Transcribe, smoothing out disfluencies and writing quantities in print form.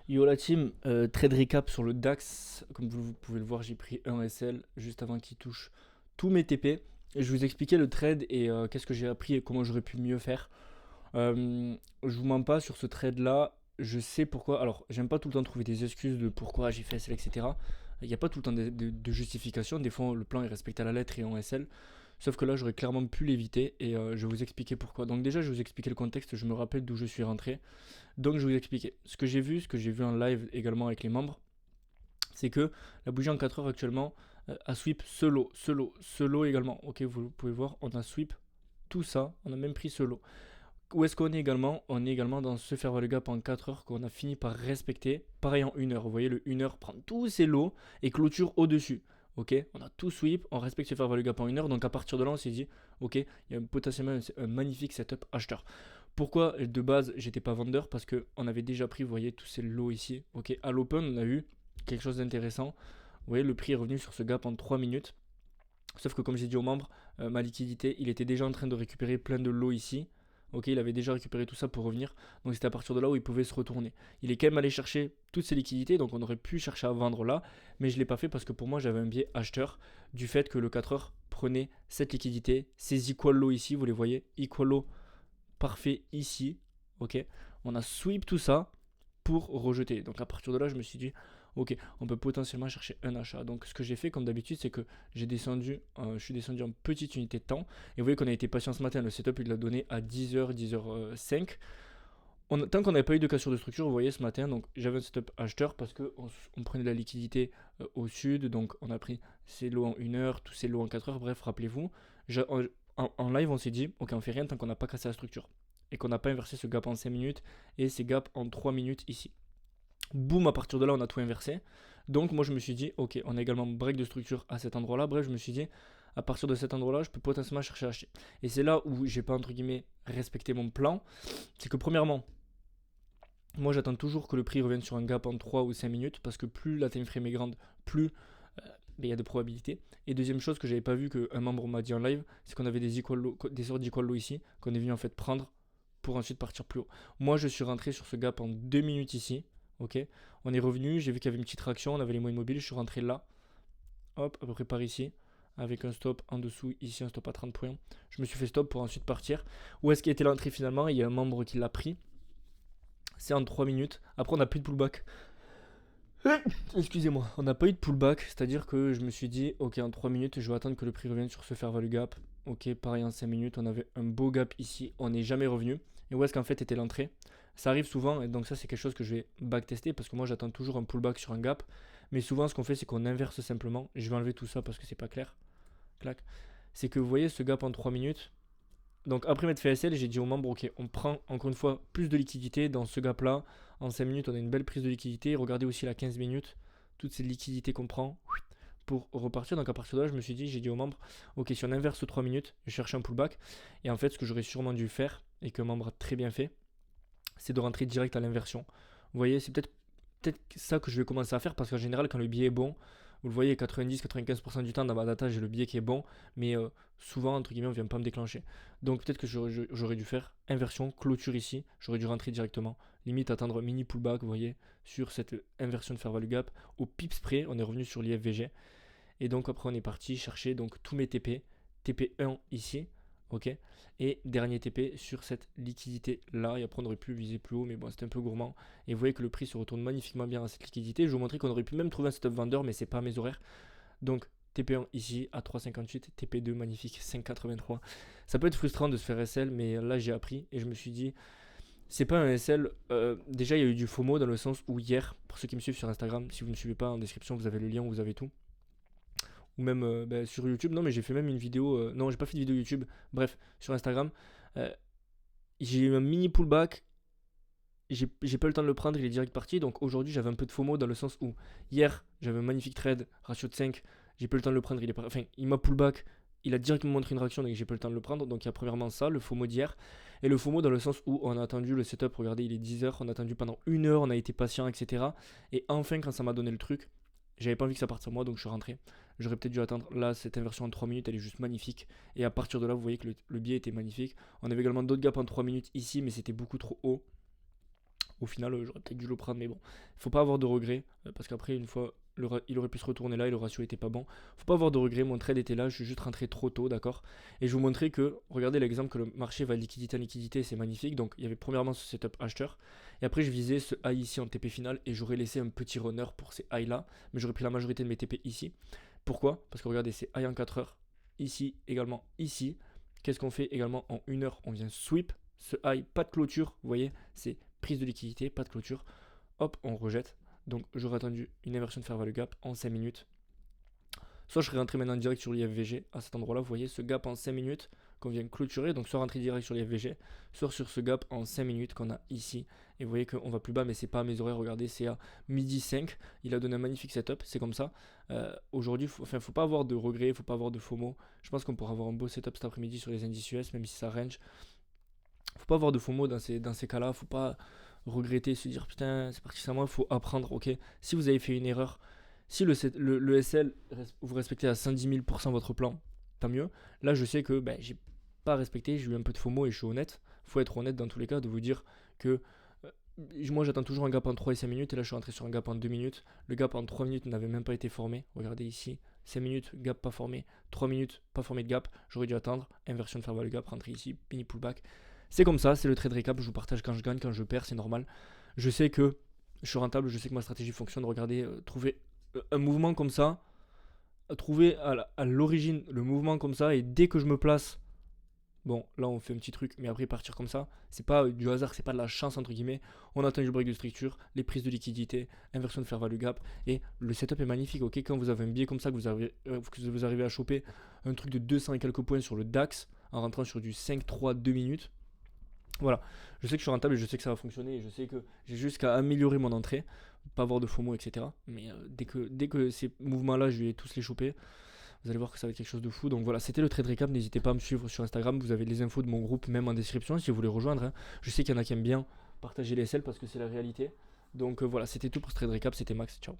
Yo la team, trade recap sur le DAX. Comme vous pouvez le voir, j'ai pris un SL juste avant qu'il touche tous mes TP. Et je vais vous expliquer le trade et qu'est-ce que j'ai appris et comment j'aurais pu mieux faire. Je vous mens pas sur ce trade là. Je sais pourquoi. Alors, j'aime pas tout le temps trouver des excuses de pourquoi j'ai fait SL, etc. Il n'y a pas tout le temps de justification. Des fois, le plan est respecté à la lettre et en SL. Sauf que là, j'aurais clairement pu l'éviter et je vais vous expliquer pourquoi. Donc, déjà, je vais vous expliquer le contexte. Je me rappelle d'où je suis rentré. Donc je vais vous expliquer. Ce que j'ai vu en live également avec les membres, c'est que la bougie en 4 heures actuellement a sweep ce lot également. Ok, vous pouvez voir, on a sweep tout ça, on a même pris ce lot. Où est-ce qu'on est également? On est également dans ce fair value gap en 4 heures qu'on a fini par respecter. Pareil en 1 heure. Vous voyez, le 1 heure prend tous ces lots et clôture au-dessus. Ok, on a tout sweep, on respecte ce fair value gap en 1 heure. Donc à partir de là, on s'est dit, ok, il y a potentiellement un magnifique setup acheteur. Pourquoi de base j'étais pas vendeur? Parce qu'on avait déjà pris, vous voyez, tous ces lots ici. Ok, à l'open, on a eu quelque chose d'intéressant. Vous voyez, le prix est revenu sur ce gap en 3 minutes. Sauf que comme j'ai dit aux membres, ma liquidité, il était déjà en train de récupérer plein de lots ici. Ok, il avait déjà récupéré tout ça pour revenir. Donc c'était à partir de là où il pouvait se retourner. Il est quand même allé chercher toutes ses liquidités, donc on aurait pu chercher à vendre là. Mais je ne l'ai pas fait parce que pour moi j'avais un biais acheteur du fait que le 4 heures prenait cette liquidité, ces equal lows ici, vous les voyez, equal low parfait ici. Ok, on a sweep tout ça pour rejeter. Donc à partir de là, je me suis dit, ok, on peut potentiellement chercher un achat. Donc ce que j'ai fait comme d'habitude, c'est que je suis descendu en petite unité de temps. Et vous voyez qu'on a été patient ce matin. Le setup, il l'a donné à 10h, 10h05. Tant qu'on n'avait pas eu de cassure de structure, vous voyez ce matin, donc j'avais un setup acheteur parce qu'on prenait de la liquidité au sud. Donc on a pris ces lots en 1 heure, tous ces lots en 4 heures. Bref, rappelez-vous, en live, on s'est dit, ok, on fait rien tant qu'on n'a pas cassé la structure et qu'on n'a pas inversé ce gap en 5 minutes et ces gaps en 3 minutes ici. Boum, à partir de là, on a tout inversé. Donc moi, je me suis dit, ok, on a également break de structure à cet endroit-là. Bref, je me suis dit, à partir de cet endroit-là, je peux potentiellement chercher à acheter. Et c'est là où j'ai pas, entre guillemets, respecté mon plan. C'est que premièrement, moi, j'attends toujours que le prix revienne sur un gap en 3 ou 5 minutes parce que plus la time frame est grande, plus il y a de probabilités. Et deuxième chose que j'avais pas vu qu'un membre m'a dit en live, c'est qu'on avait des sortes d'equal low ici, qu'on est venu en fait prendre pour ensuite partir plus haut. Moi, je suis rentré sur ce gap en 2 minutes ici. Ok, on est revenu, j'ai vu qu'il y avait une petite traction, on avait les moyennes mobiles, je suis rentré là, hop, à peu près par ici, avec un stop en dessous, ici un stop à 30 points. Je me suis fait stop pour ensuite partir. Où est-ce qu'il était l'entrée finalement? Il y a un membre qui l'a pris. C'est en 3 minutes. Après, on n'a plus de pullback. Excusez-moi, on n'a pas eu de pullback, c'est-à-dire que je me suis dit, ok, en 3 minutes, je vais attendre que le prix revienne sur ce fair value gap. Ok, pareil en 5 minutes, on avait un beau gap ici, on n'est jamais revenu. Et où est-ce qu'en fait était l'entrée? Ça arrive souvent, et donc ça c'est quelque chose que je vais backtester parce que moi j'attends toujours un pullback sur un gap. Mais souvent ce qu'on fait c'est qu'on inverse simplement. Je vais enlever tout ça parce que c'est pas clair. Clac. C'est que vous voyez ce gap en 3 minutes, donc après m'être fait SL, j'ai dit aux membres, ok, on prend encore une fois plus de liquidité dans ce gap là. En 5 minutes, on a une belle prise de liquidité. Regardez aussi la 15 minutes, toutes ces liquidités qu'on prend pour repartir. Donc à partir de là, je me suis dit, j'ai dit aux membres, ok, si on inverse 3 minutes, je cherche un pullback. Et en fait, ce que j'aurais sûrement dû faire, et qu'un membre a très bien fait, c'est de rentrer direct à l'inversion. Vous voyez, c'est peut-être ça que je vais commencer à faire parce qu'en général, quand le billet est bon, vous le voyez, 90-95% du temps dans ma data, j'ai le billet qui est bon, mais souvent, entre guillemets, on ne vient pas me déclencher. Donc peut-être que j'aurais dû faire inversion, clôture ici, j'aurais dû rentrer directement, limite attendre mini pullback, vous voyez, sur cette inversion de fair value gap. Au pips près, on est revenu sur l'IFVG, et donc après, on est parti chercher donc tous mes TP, TP1 ici, ok, et dernier TP sur cette liquidité là. Et après on aurait pu viser plus haut, mais bon, c'était un peu gourmand. Et vous voyez que le prix se retourne magnifiquement bien à cette liquidité. Je vais vous montrer qu'on aurait pu même trouver un setup vendeur, mais c'est pas mes horaires. Donc TP1 ici à 3,58, TP2 magnifique 5,83. Ça peut être frustrant de se faire SL, mais là j'ai appris et je me suis dit, c'est pas un SL. Déjà il y a eu du FOMO dans le sens où hier, pour ceux qui me suivent sur Instagram, si vous ne me suivez pas en description, vous avez le lien où vous avez tout, ou même sur YouTube. Non, mais j'ai fait même une vidéo. Non, j'ai pas fait de vidéo YouTube. Bref, sur Instagram, euh, j'ai eu un mini pullback. J'ai pas eu le temps de le prendre, il est direct parti. Donc aujourd'hui, j'avais un peu de FOMO dans le sens où hier, j'avais un magnifique trade, ratio de 5. J'ai pas eu le temps de le prendre. Enfin, il m'a pullback. Il a directement montré une réaction, donc j'ai pas eu le temps de le prendre. Donc il y a premièrement ça, le FOMO d'hier. Et le FOMO dans le sens où on a attendu le setup. Regardez, il est 10h. On a attendu pendant 1 heure. On a été patient, etc. Et enfin, quand ça m'a donné le truc, j'avais pas envie que ça parte sur moi, donc je suis rentré. J'aurais peut-être dû attendre. Là, cette inversion en 3 minutes, elle est juste magnifique. Et à partir de là, vous voyez que le biais était magnifique. On avait également d'autres gaps en 3 minutes ici, mais c'était beaucoup trop haut. Au final, j'aurais peut-être dû le prendre, mais bon, faut pas avoir de regrets, parce qu'après, une fois, il aurait pu se retourner là et le ratio était pas bon. Faut pas avoir de regrets, mon trade était là, je suis juste rentré trop tôt, d'accord. Et je vous montrer que, regardez l'exemple que le marché va de liquidité en liquidité, c'est magnifique. Donc il y avait premièrement ce setup acheteur, et après je visais ce high ici en TP final, et j'aurais laissé un petit runner pour ces high là, mais j'aurais pris la majorité de mes TP ici. Pourquoi? Parce que regardez, c'est high en 4 heures, ici, également ici. Qu'est-ce qu'on fait également en 1 heure? On vient sweep ce high, pas de clôture, vous voyez, c'est prise de liquidité, pas de clôture. Hop, on rejette. Donc j'aurais attendu une inversion de fair value gap en 5 minutes. Soit je serais rentré maintenant direct sur l'IFVG à cet endroit là, vous voyez ce gap en 5 minutes qu'on vient clôturer, donc soit rentrer direct sur l'IFVG, soit sur ce gap en 5 minutes qu'on a ici. Et vous voyez qu'on va plus bas, mais c'est pas à mes horaires, regardez, c'est à midi 5. Il a donné un magnifique setup, c'est comme ça. Aujourd'hui, faut pas avoir de regrets, faut pas avoir de FOMO. Je pense qu'on pourra avoir un beau setup cet après-midi sur les indices US, même si ça range. Faut pas avoir de FOMO dans ces cas-là, faut pas regretter, se dire putain, c'est parti, c'est à moi, faut apprendre, ok. Si vous avez fait une erreur, si le SL, vous respectez à 110 000% votre plan, tant mieux. Là, je sais que j'ai pas respecté, j'ai eu un peu de FOMO et je suis honnête. Faut être honnête dans tous les cas, de vous dire que moi j'attends toujours un gap en 3 et 5 minutes, et là je suis rentré sur un gap en 2 minutes. Le gap en 3 minutes n'avait même pas été formé, regardez ici. 5 minutes, gap pas formé. 3 minutes, pas formé de gap. J'aurais dû attendre. Inversion de fair value gap, rentrer ici, mini pullback. C'est comme ça, c'est le trade recap. Je vous partage quand je gagne, quand je perds, c'est normal. Je sais que je suis rentable, je sais que ma stratégie fonctionne. Regardez, trouver un mouvement comme ça, trouver à l'origine le mouvement comme ça, et dès que je me place, bon, là on fait un petit truc, mais après partir comme ça, c'est pas du hasard, c'est pas de la chance entre guillemets. On attend du break de structure, les prises de liquidité, inversion de fair value gap, et le setup est magnifique, ok. Quand vous avez un biais comme ça, que vous arrivez à choper un truc de 200 et quelques points sur le DAX en rentrant sur du 5-3 2 minutes. Voilà, je sais que je suis rentable et je sais que ça va fonctionner, et je sais que j'ai juste qu'à améliorer mon entrée, pas avoir de FOMO, etc. Mais dès que ces mouvements-là, je vais tous les choper, vous allez voir que ça va être quelque chose de fou. Donc voilà, c'était le trade recap. N'hésitez pas à me suivre sur Instagram, vous avez les infos de mon groupe même en description si vous voulez rejoindre, hein. Je sais qu'il y en a qui aiment bien partager les SL parce que c'est la réalité. Donc voilà, c'était tout pour ce trade recap, c'était Max, ciao.